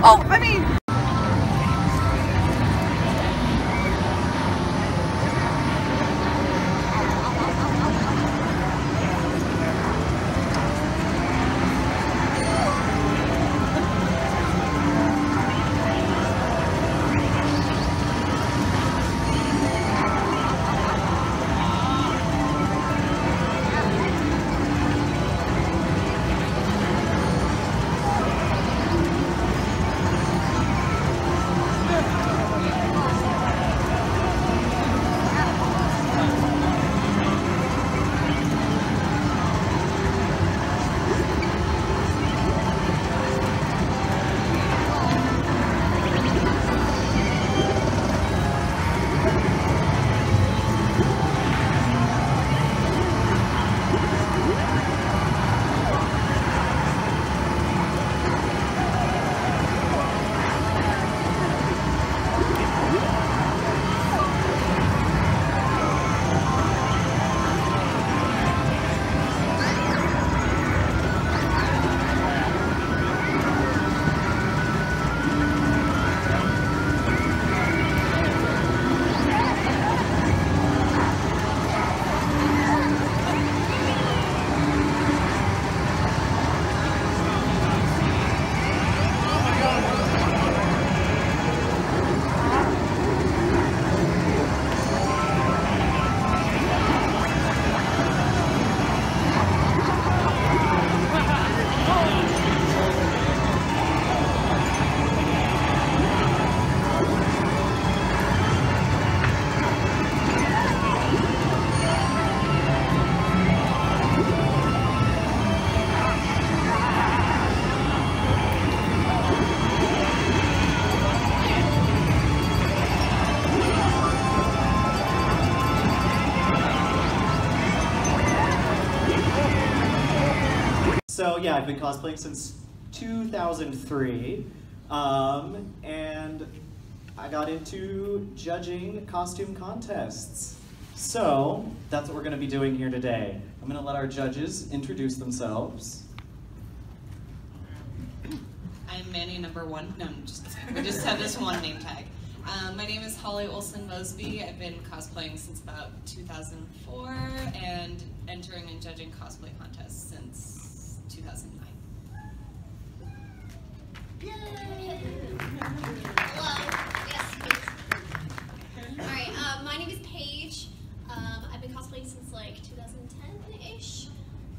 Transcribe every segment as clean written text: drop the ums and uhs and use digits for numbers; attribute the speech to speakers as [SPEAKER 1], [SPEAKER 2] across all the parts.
[SPEAKER 1] Oh, I mean...
[SPEAKER 2] So yeah, I've been cosplaying since 2003, and I got into judging costume contests. So that's what we're going to be doing here today. I'm going to let our judges introduce themselves.
[SPEAKER 3] I'm Manny number one. No, we just have this one name tag. My name is Holly Olson Mosby. I've been cosplaying since about 2004 and entering and judging cosplay contests since 2009.
[SPEAKER 4] Yay! Hello. Yes, please. Alright, my name is Paige. I've been cosplaying since like 2010-ish.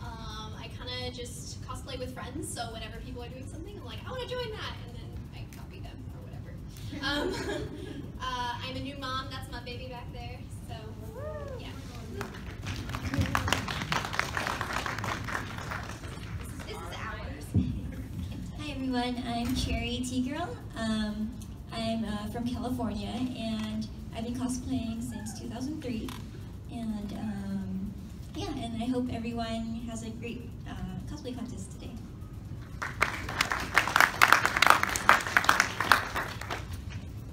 [SPEAKER 4] I kind of just cosplay with friends, so whenever people are doing something, I'm like, I want to join that, and then I copy them or whatever. I'm a new mom. That's my baby back there. So, yeah. This is ours.
[SPEAKER 5] Hi everyone, I'm Cherry T-Girl. I'm from California, and I've been cosplaying since 2003. And yeah, and I hope everyone has a great cosplay contest today.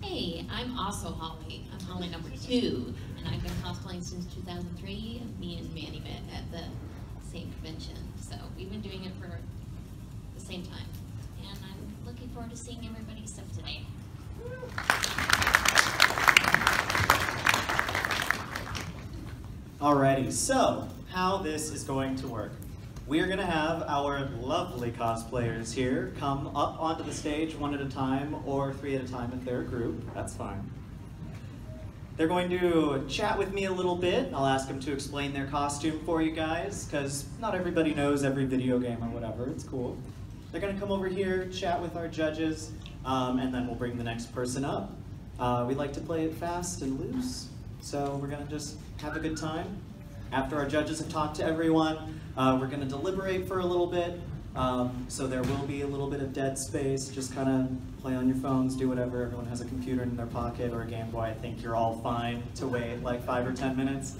[SPEAKER 6] Hey, I'm also Holly. I'm Holly number 2, and I've been cosplaying since 2003. Me and Manny met at the same convention, so we've been doing it for the same time. And I'm looking forward to seeing everybody's stuff today.
[SPEAKER 2] Alrighty, so how this is going to work. We are going to have our lovely cosplayers here come up onto the stage one at a time or 3 at a time if they're a group. That's fine. They're going to chat with me a little bit. I'll ask them to explain their costume for you guys, because not everybody knows every video game or whatever. It's cool. They're going to come over here, chat with our judges, and then we'll bring the next person up. We like to play it fast and loose, so we're going to just have a good time. After our judges have talked to everyone, we're going to deliberate for a little bit, so there will be a little bit of dead space. Just kind of play on your phones, do whatever. Everyone has a computer in their pocket or a Game Boy. I think you're all fine to wait like 5 or 10 minutes.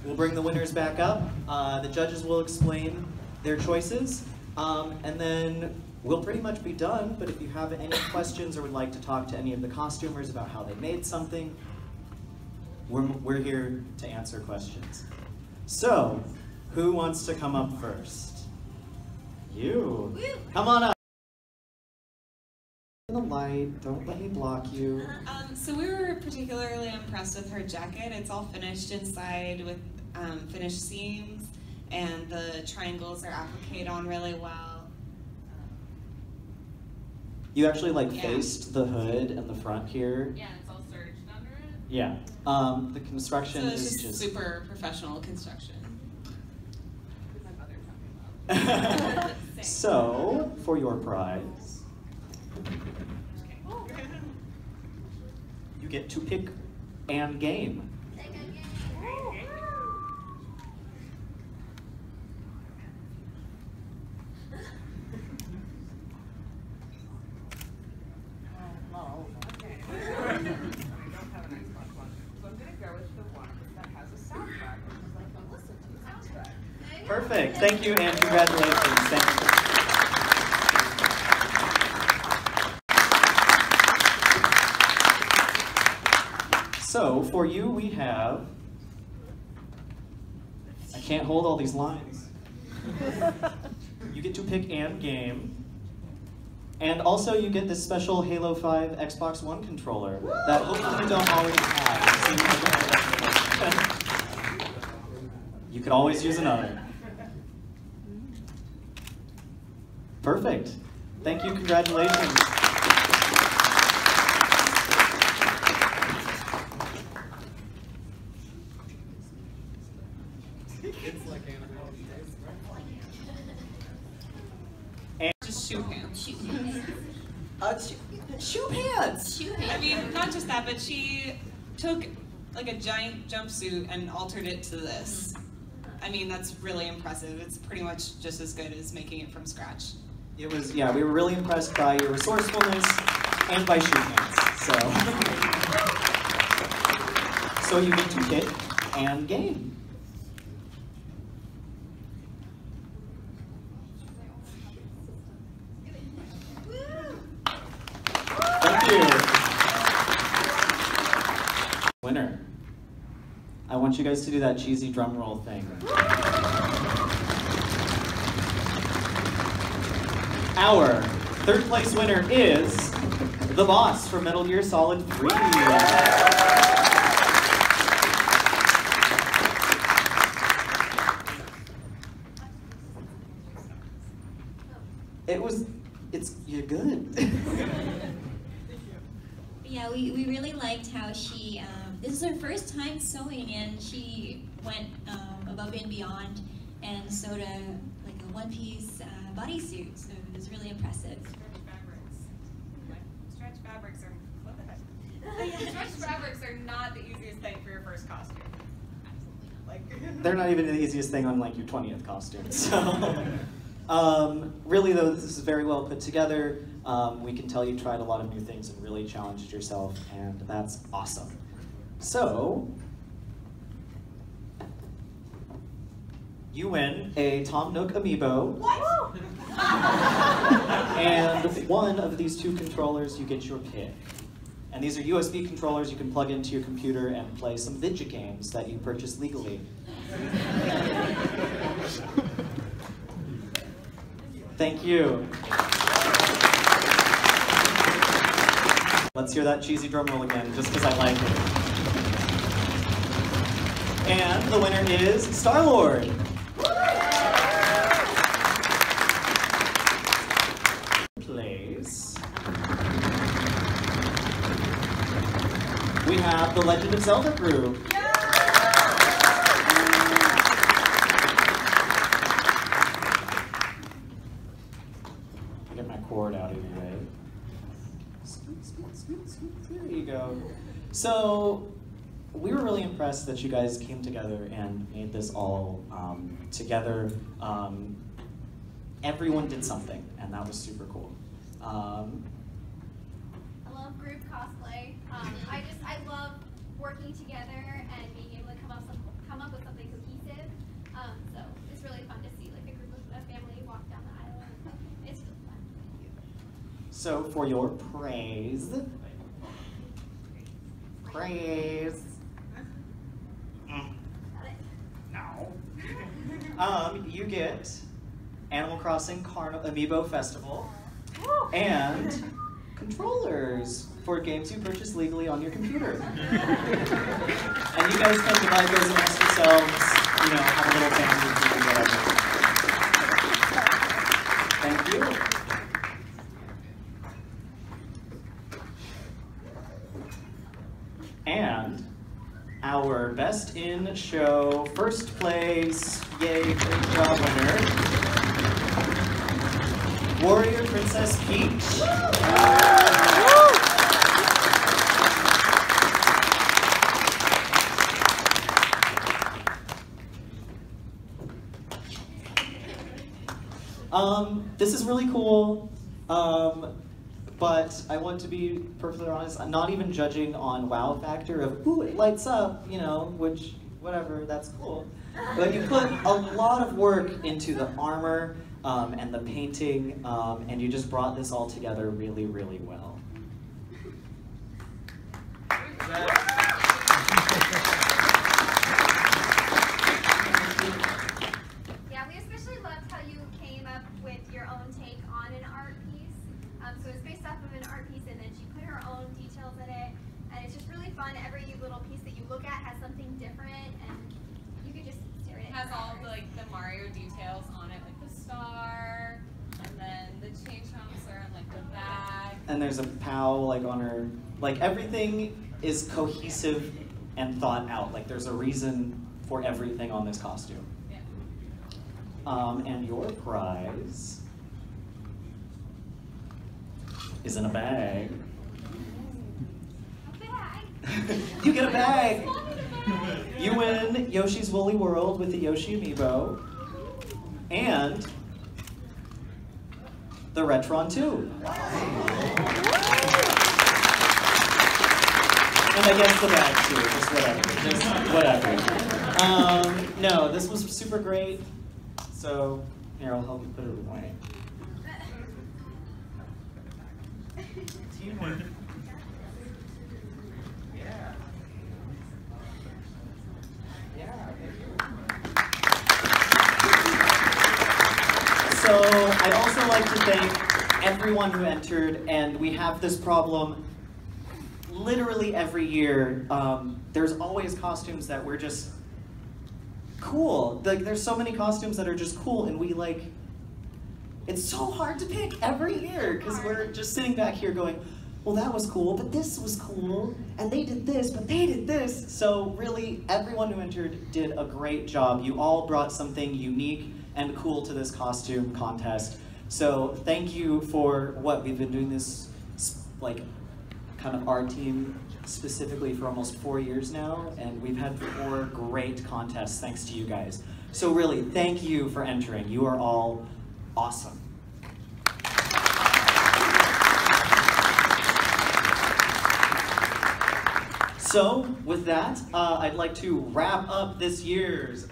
[SPEAKER 2] We'll bring the winners back up. The judges will explain their choices, and then we'll pretty much be done. But if you have any questions or would like to talk to any of the costumers about how they made something, we're here to answer questions. So, who wants to come up first? You. Come on up. the light. Don't let me block you.
[SPEAKER 3] So we were particularly impressed with her jacket. It's all finished inside with finished seams, and the triangles are appliqued on really well.
[SPEAKER 2] You actually like faced the hood and the front here.
[SPEAKER 1] Yeah, it's all surged under it.
[SPEAKER 2] Yeah. The construction
[SPEAKER 3] So it's
[SPEAKER 2] is
[SPEAKER 3] just super professional construction.
[SPEAKER 2] So, for your prize, you get to pick and game. Perfect. Thank you and congratulations. Thank you. So for you, we have. I can't hold all these lines. You get to pick and game. And also you get this special Halo 5 Xbox One controller that hopefully you don't already have. You could always use another. Perfect. Thank you, congratulations. And
[SPEAKER 3] Just shoe pants.
[SPEAKER 6] Shoot.
[SPEAKER 2] shoe pants!
[SPEAKER 6] Shoot.
[SPEAKER 3] I mean, not just that, but she took like a giant jumpsuit and altered it to this. I mean, that's really impressive. It's pretty much just as good as making it from scratch.
[SPEAKER 2] It was, yeah, we were really impressed by your resourcefulness and by shoe pants. So you get to pick and game. Thank you. Winner. I want you guys to do that cheesy drum roll thing. Our third place winner is the boss from Metal Gear Solid 3. You're good.
[SPEAKER 5] Yeah, we really liked how she, this is her first time sewing, and she went above and beyond and sewed like a one-piece bodysuit, so it was really impressive.
[SPEAKER 1] Stretch fabrics are, what the heck? Stretch fabrics are not the easiest thing for your first costume. Absolutely not.
[SPEAKER 2] They're not even the easiest thing on like your 20th costume. So, really though, this is very well put together. We can tell you tried a lot of new things and really challenged yourself, and that's awesome. So, you win a Tom Nook amiibo.
[SPEAKER 1] What?
[SPEAKER 2] And one of these two controllers, you get your pick. And these are USB controllers you can plug into your computer and play some video games that you purchase legally. Thank you. Let's hear that cheesy drum roll again, just because I like it. And the winner is Star-Lord. Place. We have the Legend of Zelda group. Get my cord out of your way. There you go. So, we were really impressed that you guys came together and made this all together. Everyone did something, and that was super cool.
[SPEAKER 4] I love group cosplay. I love working together and being able to come up with something cohesive. So it's really fun to see like a group of a family walk down the aisle. It's really fun. Thank you.
[SPEAKER 2] So for your praise, you get Animal Crossing Amiibo Festival and controllers for games you purchase legally on your computer. And you guys can divide those amongst yourselves, you know, have a little family or whatever. Thank you. And our Best in Show first place, yay, great job winner, Warrior Princess Peach. This is really cool, but I want to be perfectly honest, I'm not even judging on wow factor of, ooh, it lights up, you know, which, whatever, that's cool. But you put a lot of work into the armor and the painting, and you just brought this all together really, really well.
[SPEAKER 7] Yeah, we especially loved how you came up with your own take on an art piece. So it's based off of an art piece, and then she put her own details in it, and it's just really fun. Every little piece that you look at has something different, and you could just stare at it.
[SPEAKER 1] It has all the, like the Mario details on it, like the star, and then the chain chomps are on like the bag.
[SPEAKER 2] And there's a POW like on her, like everything is cohesive and thought out. Like there's a reason for everything on this costume.
[SPEAKER 1] Yeah.
[SPEAKER 2] And your prize is in a bag.
[SPEAKER 7] A bag.
[SPEAKER 2] You get a bag! You win Yoshi's Woolly World with the Yoshi Amiibo and the Retron 2. And I guess the bag too, just whatever. No, this was super great. So, here, I'll help you put it away. Teamwork. Yeah. Yeah, thank you. So, I'd also like to thank everyone who entered, and we have this problem literally every year. There's always costumes that we're just cool. Like there's so many costumes that are just cool, and we like, it's so hard to pick every year because we're just sitting back here going, well, that was cool, but this was cool, and they did this, but they did this. So really, everyone who entered did a great job. You all brought something unique and cool to this costume contest. So thank you for what we've been doing this, like, kind of our team specifically for almost 4 years now, and we've had 4 great contests thanks to you guys. So really, thank you for entering. You are all awesome. So with that, I'd like to wrap up this year's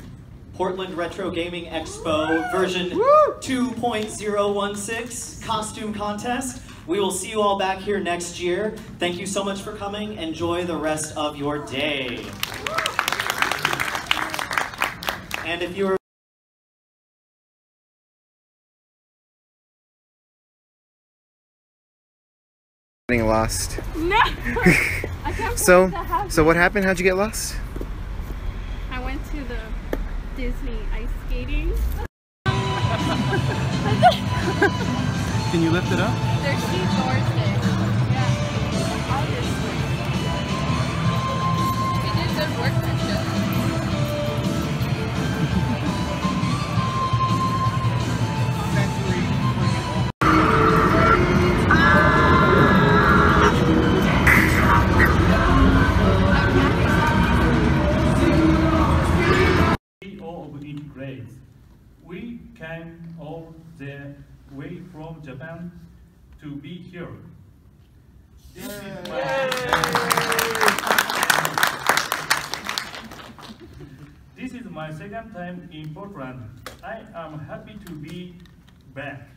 [SPEAKER 2] Portland Retro Gaming Expo version 2.016 costume contest. We will see you all back here next year. Thank you so much for coming. Enjoy the rest of your day. And if you are
[SPEAKER 8] getting lost.
[SPEAKER 9] No! I can't
[SPEAKER 8] So what happened? How'd you get lost?
[SPEAKER 9] I went to the Disney ice skating.
[SPEAKER 8] Can you lift it up?
[SPEAKER 9] There's sea doors there. Yeah. Obviously. We did good workmanship.
[SPEAKER 10] CEO of Inti grades. We came all the way from Japan to be here. This is my second time in Portland. I am happy to be back.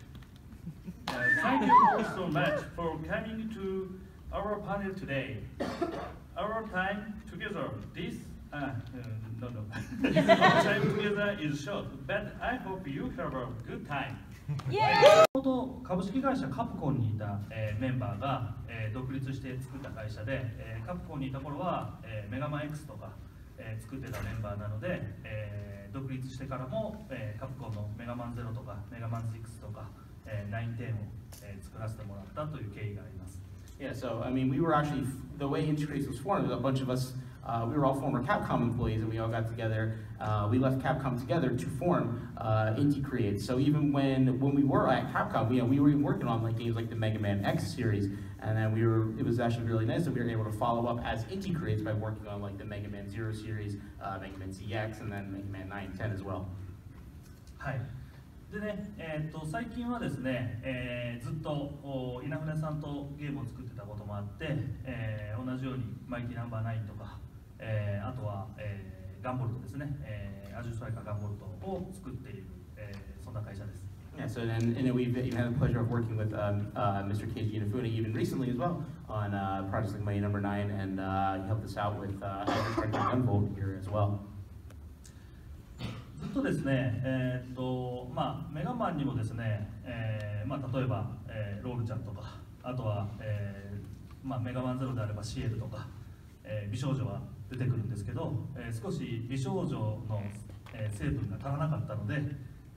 [SPEAKER 10] Thank you all so much for coming to our panel today. Our time together this No. Our time together is short, but I hope you have a good time. もともと株式会社カプコンにいた、メンバーが、独立して作った会社で、カプコンにいた頃は、メガマン X とか、作ってたメンバーなので、独立してからも、カプコンのメガマン0とかメガマン6とか、910を、作らせてもらったという経緯があります。
[SPEAKER 11] Yeah, so I mean, we were actually, the way Inti was formed, a bunch of us, we were all former Capcom employees, and we all got together. We left Capcom together to form Inti Create. So even when we were at Capcom, we were working on like games like the Mega Man X series, and then it was actually really nice that we were able to follow up as Inti Creates by working on like the Mega Man 0 series, Mega Man ZX, and then Mega Man 9 and 10 as well.
[SPEAKER 10] はい。でね、最近はですね、ずっと稲船さんとゲームを作ってたこともあって、同じようにマイティナンバー9とか、あとは、ガンボルトですね、アジュストライカーガンボルトを作っている、そんな会社です。
[SPEAKER 11] Yeah, so then we've had the pleasure of working with Mr. Keiji Inafune even recently as well on projects like Mighty Number 9, and he helped us out with Gunvolt here as well.
[SPEAKER 10] ずっとですね、メガマンにもですね、例えば、ロールちゃんとか、あとは、メガマンゼロであればシエルとか、美少女は出てくるんですけど、少し美少女の、成分が足らなかったので、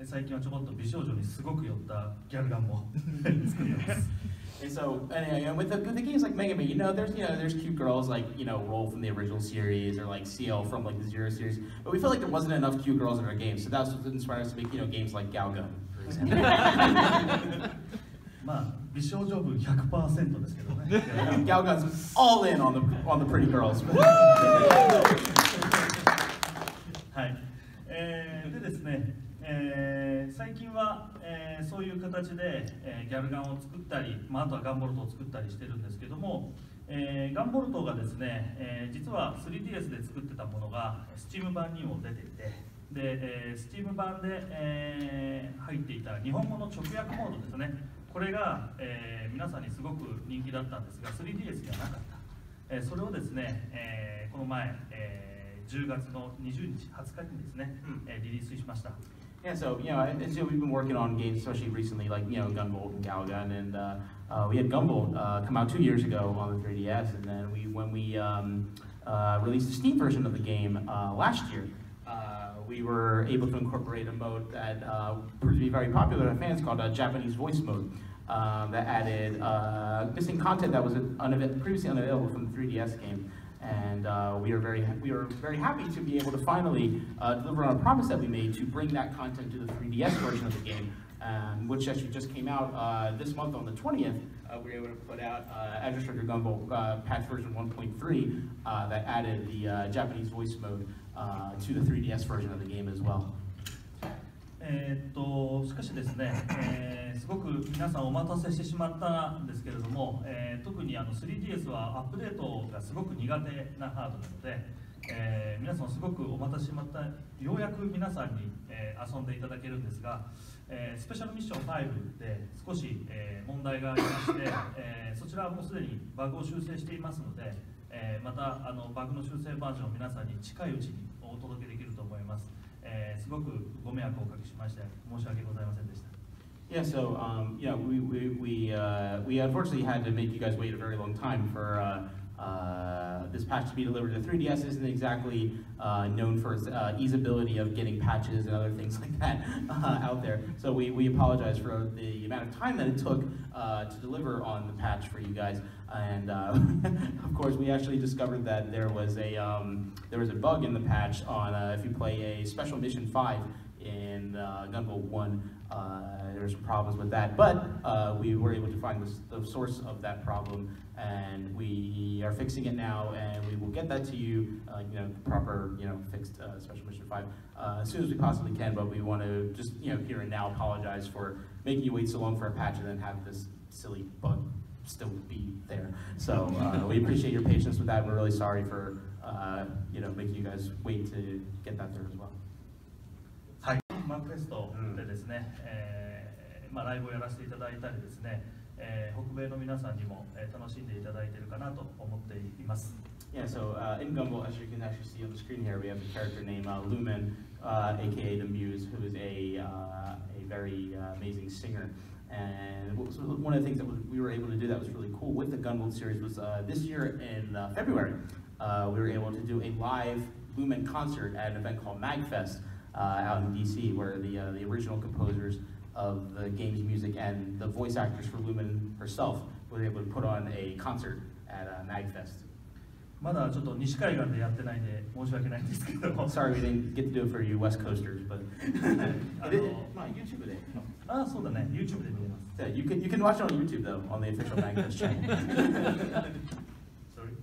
[SPEAKER 10] 最近はちょこっと美少女にすごく寄ったギャルガンも作ってます。
[SPEAKER 11] And so, with the games like Mega Man, there's cute girls like, Roll from the original series or like CL from like the Zero series, but we felt like there wasn't enough cute girls in our games, so that's what inspired us to make, games like Galgun, for example.
[SPEAKER 10] まあ、美少女部 100% ですけどね。
[SPEAKER 11] Galgun's all in on the pretty girls.
[SPEAKER 10] はい。でですね、最近は、そういう形で、ギャルガンを作ったり、あとはガンボルトを作ったりしてるんですけども、ガンボルトがですね、実は 3DS で作ってたものが Steam 版にも出ていて、で、Steam 版で、入っていた日本語の直訳モードですね、これが、皆さんにすごく人気だったんですが 3DS にはなかった、それをですね、この前、10月の20日、20日にですね、リリースしました。
[SPEAKER 11] Yeah, so we've been working on games, especially recently, like Gunvolt and Galgun, and we had Gunvolt come out 2 years ago on the 3DS, and then when we released the Steam version of the game last year, we were able to incorporate a mode that proved to be very popular with fans called Japanese voice mode. That added missing content that was previously unavailable from the 3DS game. And we are very happy to be able to finally deliver on a promise that we made to bring that content to the 3DS version of the game, which actually just came out this month on the 20th. We were able to put out Azure Striker Gunvolt patch version 1.3 that added the Japanese voice mode to the 3DS version of the game as well.
[SPEAKER 10] しかしですね、すごく皆さんお待たせしてしまったんですけれども、特に3DS はアップデートがすごく苦手なハードなので、皆さんすごくお待たせしまった、ようやく皆さんに、遊んでいただけるんですが、スペシャルミッション5で少し、問題がありまして、そちらはもうすでにバグを修正していますので、またバグの修正バージョンを皆さんに近いうちにお届けできると思います。すごくご迷惑をおかけしまして申し訳ございませんでした。
[SPEAKER 11] Yeah, so we unfortunately had to make you guys wait a very long time for this patch to be delivered. The 3DS isn't exactly known for its easeability of getting patches and other things like that out there. So we apologize for the amount of time that it took to deliver on the patch for you guys. And of course, we actually discovered that there was a bug in the patch on if you play a Special Mission 5 in Gunvolt 1. There were some problems with that, but we were able to find the source of that problem, and we are fixing it now, and we will get that to you, proper, fixed Special Mission 5 as soon as we possibly can. But we want to just, here and now apologize for making you wait so long for a patch and then have this silly bug still be there. So we appreciate your patience with that. We're really sorry for making you guys wait to get that there as well.
[SPEAKER 10] マンクエストでですね、ライブをやらせていただいたりですね、北米の皆さんにも、楽しんでいただいているかなと思っています。
[SPEAKER 11] Yeah, so in Gumball, as you can actually see on the screen here, we have a character named Lumen, aka the Muse, who is a very amazing singer. And one of the things that we were able to do that was really cool with the Gumball series was this year in February, we were able to do a live Lumen concert at an event called MagFest out in DC, where the original composers of the game's music and the voice actors for Lumen herself were able to put on a concert at MagFest.
[SPEAKER 10] まだちょっと西海岸でやってないんで申し訳ないんですけど。
[SPEAKER 11] Sorry, we didn't get to do it for you West Coasters, but YouTube で。
[SPEAKER 10] あ、そうだね、YouTube で見れます。
[SPEAKER 11] Yeah, you can watch it on YouTube though, on the official MagFest channel.
[SPEAKER 10] Sorry.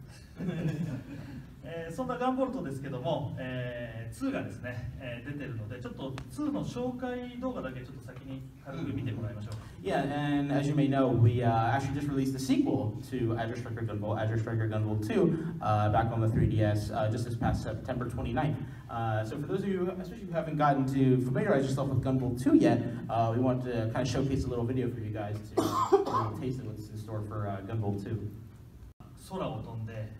[SPEAKER 10] そんなガンボルトですけども、2がですね、出てるので、ちょっと2の紹介動画だけちょっと先に軽く見てもらいましょう。
[SPEAKER 11] Yeah, and as you may know, we actually just released the sequel to Azure Striker Gunvolt, Azure Striker Gunvolt 2, back on the 3DS just this past September 29th. So for those of you, especially who haven't gotten to familiarize yourself with Gunvolt 2 yet, we want to kind of showcase a little video for you guys to taste what's in store for Gunvolt 2.
[SPEAKER 10] 空を飛んで、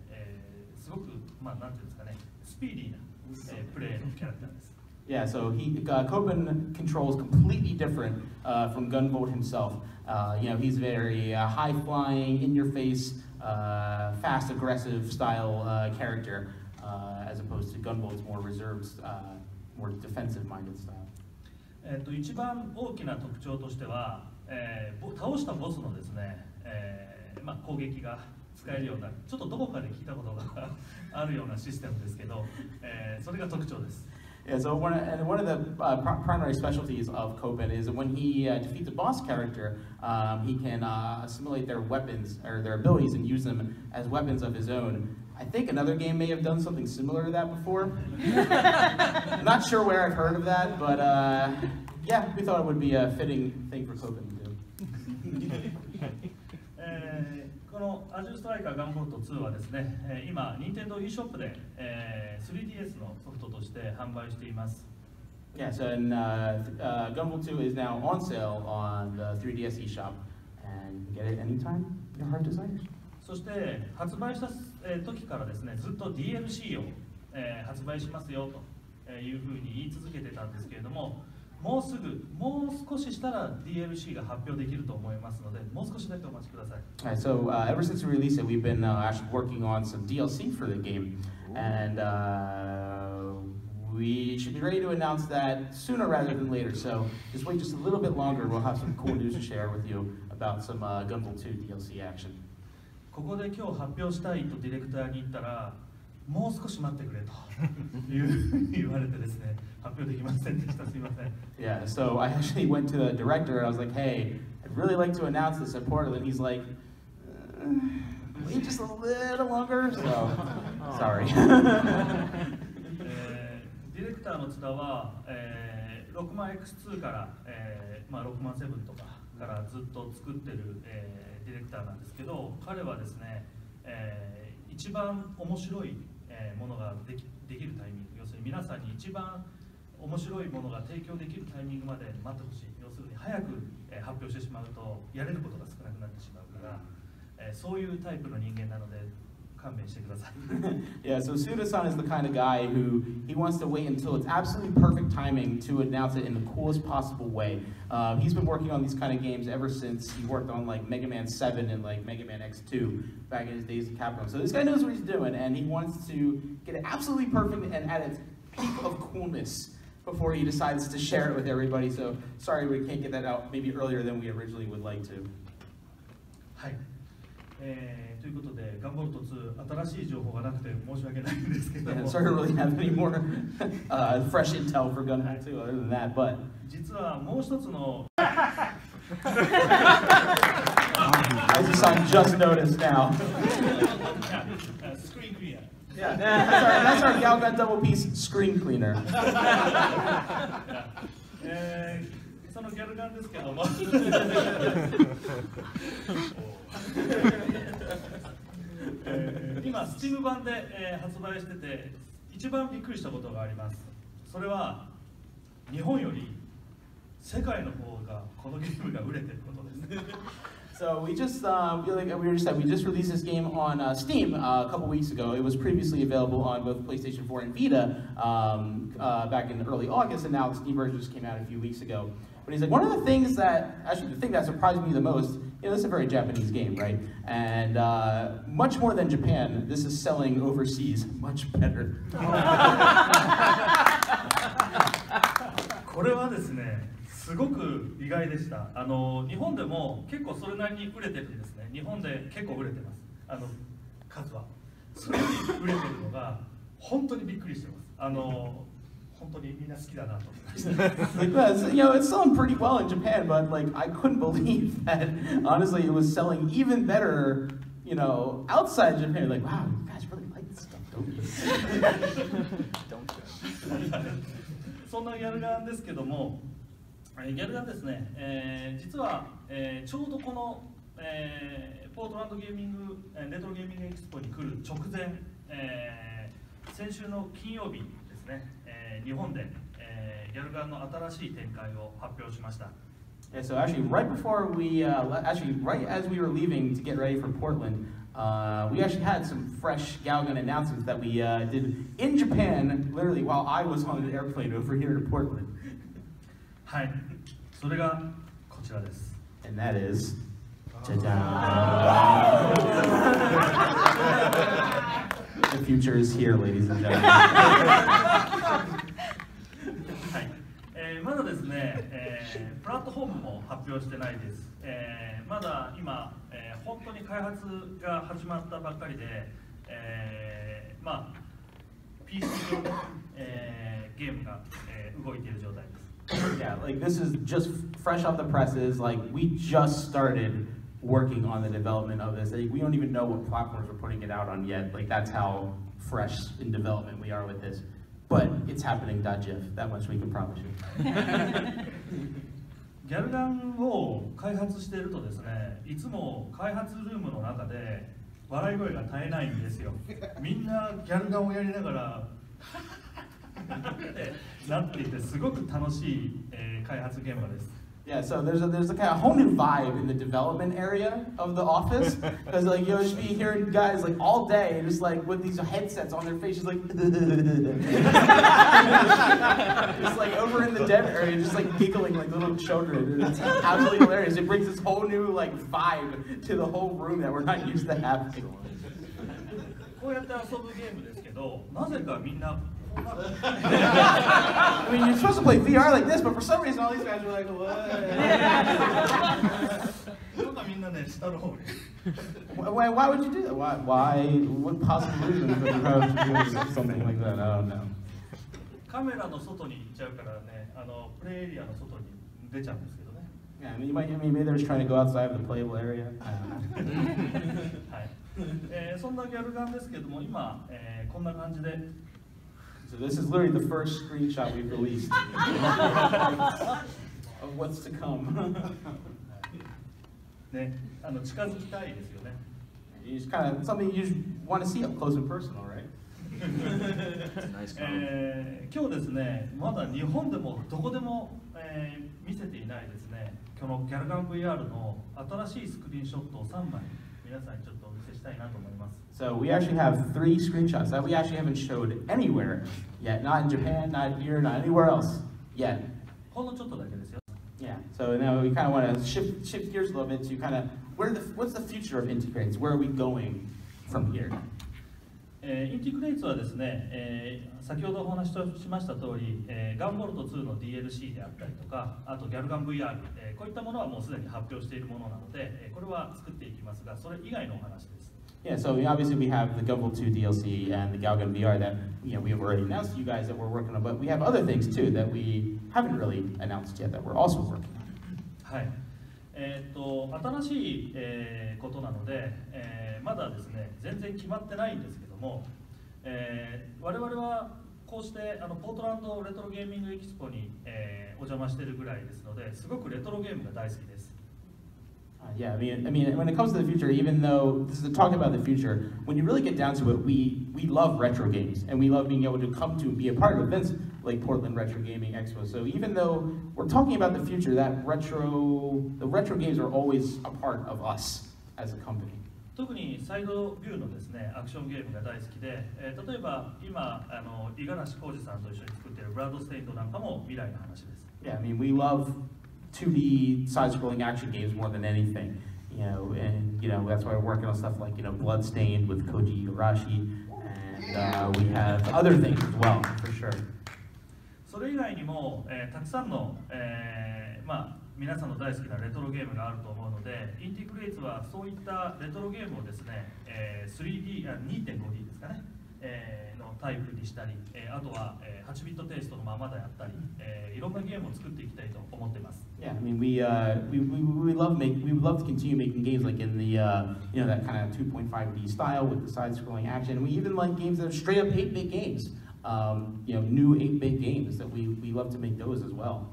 [SPEAKER 10] すごく、まあ、なんていうんですかね、スピーディーな、プレーのキャラクターです。
[SPEAKER 11] Yeah, so Coben controls completely different from Gunvolt himself. You know, he's very high-flying, in-your-face, fast, aggressive style character, as opposed to Gunvolt's more reserved, more defensive-minded style.
[SPEAKER 10] 一番大きな特徴としては、倒したボスのですね、まあ、攻撃が使えるような、ちょっとどこかで聞いたことがあるようなシステムですけど、それが特徴です。
[SPEAKER 11] Yeah, so one of the primary specialties of Coben is that when he defeats a boss character, he can assimilate their weapons or their abilities and use them as weapons of his own. I think another game may have done something similar to that before. I'm not sure where I've heard of that, but yeah, we thought it would be a fitting thing for Coben to do.
[SPEAKER 10] このアジューストライカーガンボルト2はですね、今、Nintendo eShop で、3DS のソフトとして販売しています。
[SPEAKER 11] Yes, and Gunvolt 2 is now on sale on the 3DS eShop, and you can get it anytime your heart desires.
[SPEAKER 10] そして発売した時からですね、ずっと DLC を、発売しますよというふうに言い続けてたんですけれども、もう少ししたら DLC が発表できると思いますので、もう少しだけお待ちください。
[SPEAKER 11] Alright, so ever since we released it, we've been actually working on some DLC for the game, and we should be ready to announce that sooner rather than later. So just wait just a little bit longer. We'll have some cool news to share with you about some Gunvolt 2 DLC action.
[SPEAKER 10] ここで今日発表したいとディレクターに言ったら、もう少し待ってくれと言われてですね、発表できませんでした。すいません。
[SPEAKER 11] Yeah, so I actually went to the director and I was like, hey, I'd really like to announce this at Portal, and he's like, wait just a little longer, so sorry.
[SPEAKER 10] ディレクターの津田は、6万 X2 から、まあ、6万7とかからずっと作ってる、ディレクターなんですけど、彼はですね、一番面白いものができるタイミング、要するに皆さんに一番面白いものが提供できるタイミングまで待ってほしい。要するに早く発表してしまうとやれることが少なくなってしまうから、そういうタイプの人間なので勘弁してください。
[SPEAKER 11] Yeah, so Suda-san is the kind of guy who he wants to wait until it's absolutely perfect timing to announce it in the coolest possible way. He's been working on these kind of games ever since he worked on like Mega Man 7 and like Mega Man X2 back in his days at Capcom. So this guy knows what he's doing, and he wants to get it absolutely perfect and at its peak of coolness before he decides to share it with everybody. So sorry we can't get that out maybe earlier than we originally would like to.
[SPEAKER 10] はい。ということで、ガンボルト2、新しい情報がなくて申し訳ないんですけども。
[SPEAKER 11] Sorry to really have any more fresh intel for Gunvolt 2 other than that, but
[SPEAKER 10] 実はもう一つの
[SPEAKER 11] as you saw, just noticed now.
[SPEAKER 10] Screen cleaner.
[SPEAKER 11] Yeah, that's our Galgun double piece screen cleaner.
[SPEAKER 10] そのギャルガンですけども今、Steam 版で、発売してて一番びっくりしたことがあります。それは日本より世界の方がこのゲームが売れてることです。
[SPEAKER 11] So we just, like we already said, we just released this game on Steam a couple weeks ago. It was previously available on both PlayStation 4 and Vita back in early August, and now the Steam version just came out a few weeks ago. But he's like, one of the things that, actually the thing that surprised me the most, this is a very Japanese game, right? And much more than Japan, this is selling overseas much better.
[SPEAKER 10] これはですね、すごく意外でした。日本でも結構それなりに売れてるんですね。日本で結構売れてます。数は。それより売れてるのが本当にびっくりしてます。本当にみんな好きだなと思いました。
[SPEAKER 11] Because, it's selling pretty well in Japan, but like I couldn't believe that honestly it was selling even better, outside Japan. Like, wow, you guys really like this stuff, don't you?
[SPEAKER 10] Don't you? そんなギャルガンですけども、ギャルガンですね、実は、ちょうどこの、ポートランドゲーミングレトロゲーミングエキスポに来る直前、先週の金曜日ですね、日本で、ギャルガンの新しい展開を発表しました。
[SPEAKER 11] Yeah, so actually, right before we, right as we were leaving to get ready for Portland, we actually had some fresh Galgun announcements that we did in Japan, literally while I was on an airplane over here to Portland.
[SPEAKER 10] はい、それがこちらです。
[SPEAKER 11] And that is, the future is here, ladies and gentlemen.
[SPEAKER 10] はい、まだですね、プラットフォームも発表してないです。まだ今、本当に開発が始まったばっかりで、PC 上で、ゲームが、動いている状態です。
[SPEAKER 11] Yeah, like this is just fresh off the presses. Like we just started working on the development of this. Like, we don't even know what platforms we're putting it out on yet. Like that's how fresh in development we are with this. But it's happening.gif. That much we can promise you.
[SPEAKER 10] ギャルガンを開発しているとですね、いつも開発ルームの中で笑い声が絶えないんですよ。みんなギャルガンをやりながらってなっていて、すごく楽しい、開発現場です。
[SPEAKER 11] Yeah, so there's a kind of whole new vibe in the development area of the office, because like you'll just be hearing guys like all day, just like with these headsets on their faces, like just like over in the dev area, just like giggling like little children. It's absolutely hilarious. It brings this whole new like vibe to the whole room that we're not used to having.
[SPEAKER 10] こうやって遊ぶゲームですけど、なぜかみんな
[SPEAKER 11] I mean, you're supposed to play VR like this, but for some reason all these guys were like, what? Why would you do that? Why? What possible reason could you have to do something like that? I don't know.
[SPEAKER 10] カメラの外に行っちゃうからね、プレイエリアの外に出ちゃうんですけどね。
[SPEAKER 11] Yeah, I mean, maybe they're just trying to go outside of the playable area. I don't know.
[SPEAKER 10] はい。そんなギャルガンですけども、今、こんな感じで。
[SPEAKER 11] So this is literally the first screenshot we've released of what's to come.
[SPEAKER 10] ね、近づきたいですよね。
[SPEAKER 11] You just kind of something you just want to see up close and personal, right?
[SPEAKER 10] 今日ですね、まだ日本でもどこでも、見せていないですね、このギャルガン VR の新しいスクリーンショットを3枚皆さんにちょっとお見せしたいなと思います。
[SPEAKER 11] So we actually have 3 screenshots that we actually haven't showed anywhere yet, not in Japan, not here, not anywhere else yet.
[SPEAKER 10] ほんのちょっとだけですよ。
[SPEAKER 11] Yeah. So now we kind of want to shift gears a little bit to kind of what's the future of Inti Crates? Where are we going from here?
[SPEAKER 10] インティクレイツはですね、先ほどお話ししました通り、ガンボルト2の DLC であったりとか、あとギャルガン VR、こういったものはもうすでに発表しているものなので、これは作っていきますが、それ以外のお話です。
[SPEAKER 11] Yeah, so obviously we have the Gunvolt 2 DLC and the Galgun VR that we have already announced to you guys that we're working on, but we have other things too that we haven't really announced yet that we're also working on.
[SPEAKER 10] はい。新しい、ことなので、まだですね、全然決まってないんですけども、我々はこうしてポートランドレトロゲーミングエキスポに、お邪魔しているぐらいですので、すごくレトロゲームが大好きです。
[SPEAKER 11] Yeah, I mean, when it comes to the future, even though this is talking about the future, when you really get down to it, we love retro games, and we love being able to come to be a part of events like Portland Retro Gaming Expo. So even though we're talking about the future, the retro games are always a part of us as a company.
[SPEAKER 10] 特にサイドビューのですね、アクションゲームが大好きで、例えば今五十嵐浩二さんと一緒に作っているブラッドステインドなんかも未来の話です。
[SPEAKER 11] Yeah, I mean, we love 2D side-scrolling action games more than anything, and that's why we're working on stuff like Bloodstained with Koji Igarashi, and we have other things as well, for sure.
[SPEAKER 10] それ以外にも、たくさんの、皆さんの大好きなレトロゲームがあると思うので、インティクレイツはそういったレトロゲームをですね、2.5D ですかね、のタイプにしたり、あとは、8ビットテイストのままであったり、いろんなゲームを作っていきたいと思っています。
[SPEAKER 11] Yeah, I mean, we would love to continue making games like in the that kind of 2.5D style with the side-scrolling action. We even like games that are straight up 8-bit games. New 8-bit games that we love to make those as well.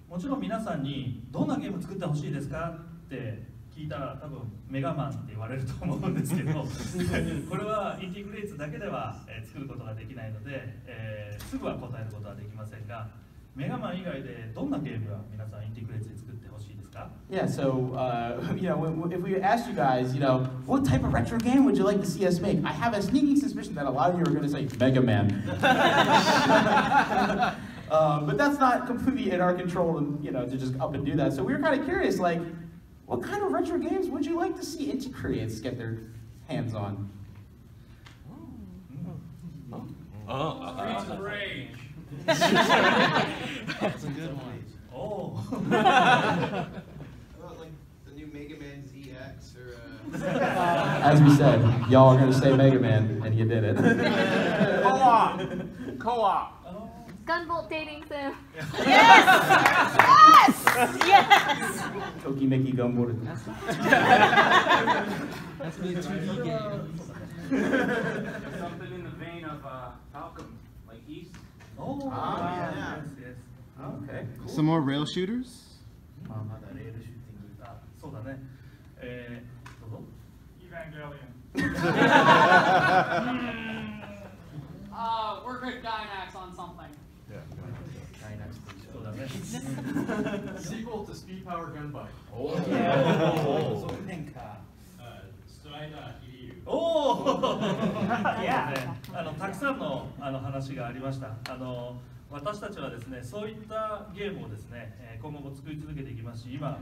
[SPEAKER 10] もちろん皆さんにどんなゲーム作ってほしいですかって聞いたら多分メガマンって言われると思うんですけどこれはインティグレイツだけでは作ることができないので、すぐは答えることはできませんがメガマン以外でどんなゲームが皆さんインティグレイツで作ってほしいですか？
[SPEAKER 11] Yeah, so if we asked you guys, what type of retro game would you like to see us make? I have a sneaking suspicion that a lot of you are going to say Mega Man. But that's not completely in our control, to just up and do that. So we were kind of curious, like, what kind of retro games would you like to see Inti Creates get their hands on?
[SPEAKER 10] Streets of Rage.
[SPEAKER 12] That's a good one.
[SPEAKER 10] Oh.
[SPEAKER 12] How about like the new Mega Man ZX or
[SPEAKER 11] As we said, y'all are going to say Mega Man, and you did it.
[SPEAKER 12] Co-op.
[SPEAKER 7] Gunvolt dating sim.
[SPEAKER 1] Yes! Yes!
[SPEAKER 11] Toki Mickey Gumball.
[SPEAKER 12] That's me, 2D game.
[SPEAKER 13] Something in the vein of Falcon, like East.
[SPEAKER 10] Oh,
[SPEAKER 12] yeah.
[SPEAKER 10] Yes.
[SPEAKER 11] Okay. Cool.
[SPEAKER 8] Some more rail shooters?
[SPEAKER 10] そうだね。どうぞ。
[SPEAKER 13] Evangelion. Work with Dynax on something.
[SPEAKER 12] Sequel to Speed Power Gunbike.
[SPEAKER 10] Oh.
[SPEAKER 1] Yeah.
[SPEAKER 10] たくさんの話がありました。私たちはですね、そういったゲームをですね、今後も作り続けていきますし、今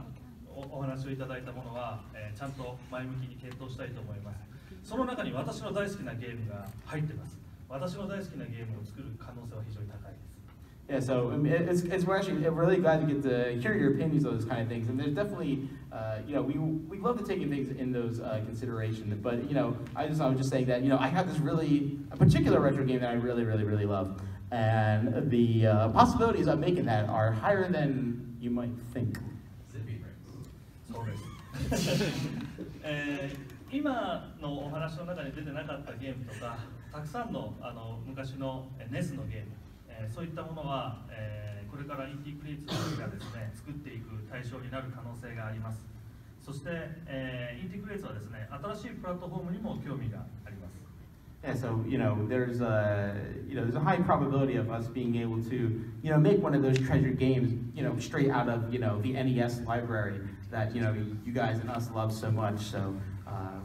[SPEAKER 10] お話をいただいたものは、ちゃんと前向きに検討したいと思います。その中に私の大好きなゲームが入ってます。私の大好きなゲームを作る可能性は非常に高いです。
[SPEAKER 11] Yeah, so we're actually really glad to get to hear your opinions on those kind of things, and there's definitely, we love to take things in those consideration. But I was just saying that I have this a particular retro game that I really love, and the possibilities of making that are higher than you might think.
[SPEAKER 10] そうです。今のお話の中に出てなかったゲームとか、たくさんの昔のNES のゲーム。そういったものは、これからインティクリエイツがですね、作っていく対象になる可能性があります。そして、インティクリエイツはですね、新しいプラットフォームにも興味があります。
[SPEAKER 11] Yeah, so there's a high probability of us being able to make one of those treasure games straight out of the NES library that you guys and us love so much. So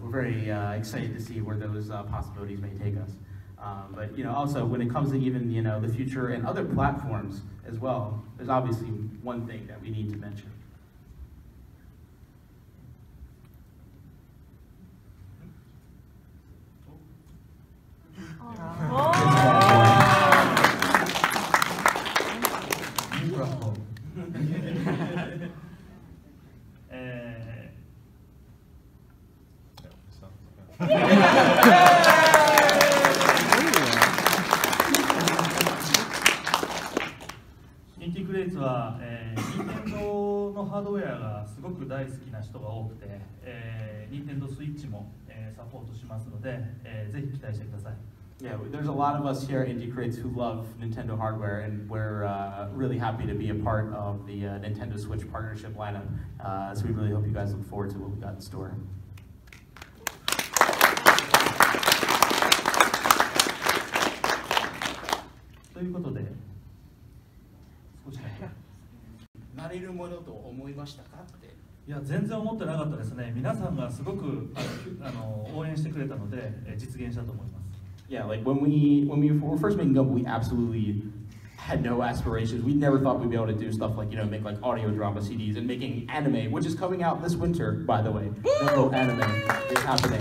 [SPEAKER 11] we're very excited to see where those possibilities may take us. But also when it comes to even the future and other platforms as well, there's obviously one thing that we need to mention.
[SPEAKER 10] Intiは、任天堂のハードウェアがすごく大好きな人が多くて、任天堂スイッチも、サポートしますので、ぜひ期待してください。
[SPEAKER 11] Yeah, there's a lot of us here at Inti Creates who love Nintendo hardware, and we're really happy to be a part of the Nintendo Switch partnership lineup. So we really hope you guys look forward to what we got in store.
[SPEAKER 10] ということで、少しだけ。
[SPEAKER 11] なれるものと思いましたかって。
[SPEAKER 10] いや、全然思ってなかったですね。皆さんがすごく応援してくれたので、実現したと思います。
[SPEAKER 11] Yeah, like when we were first making Gumball, we absolutely had no aspirations. We never thought we'd be able to do stuff like, make like audio drama CDs and making anime, which is coming out this winter, by the way. Gumball anime is happening.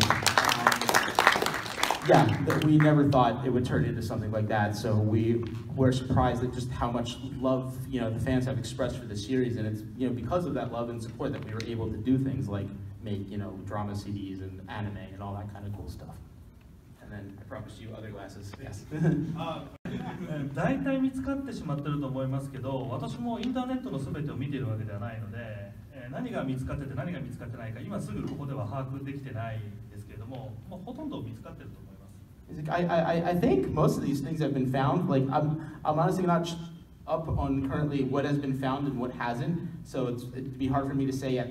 [SPEAKER 11] Yeah, we never thought it would turn into something like that. So we were surprised at just how much love, the fans have expressed for the series, and it's, because of that love and support that we were able to do things like make, drama CDs and anime and all that kind of cool stuff. And then I promised you other glasses. Yes.
[SPEAKER 10] 大体見つかってしまってると思いますけど、私もインターネットのすべてを見ているわけではないので、何が見つかってて何が見つかってないか今すぐここでは把握できてないですけれども、ほとんど見つかってると思います。
[SPEAKER 11] I think most of these things have been found. Like I'm honestly not up on currently what has been found and what hasn't. So it'd be hard for me to say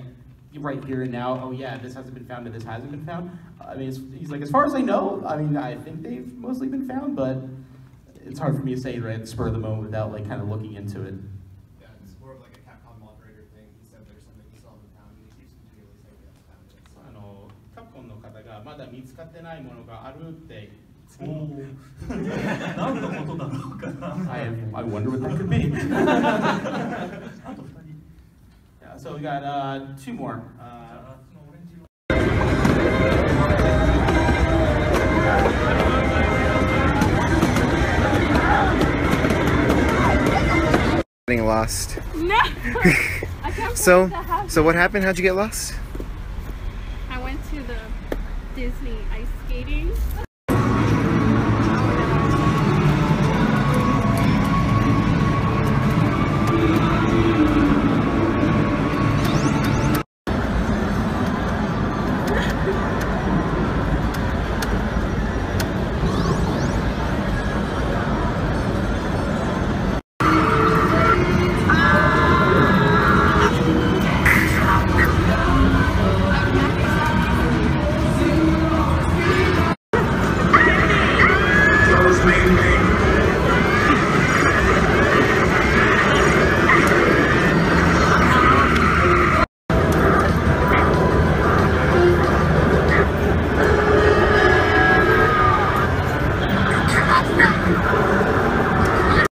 [SPEAKER 11] right here and now, oh yeah, this hasn't been found and this hasn't been found. I mean, he's like, as far as I know, I mean, I think they've mostly been found, but it's hard for me to say right at the spur of the moment without like kind of looking into it.
[SPEAKER 12] Yeah, it's more of like a Capcom operator thing. He said there's something he still hasn't found, and he keeps continually saying he hasn't found it.
[SPEAKER 11] Capcom の方がまだ見つかってないものがあるって。
[SPEAKER 10] 何のことだろうかな。
[SPEAKER 11] I wonder what that could be. Yeah, so we got two more.
[SPEAKER 8] Getting lost.
[SPEAKER 9] No.
[SPEAKER 8] So what happened? How'd you get lost?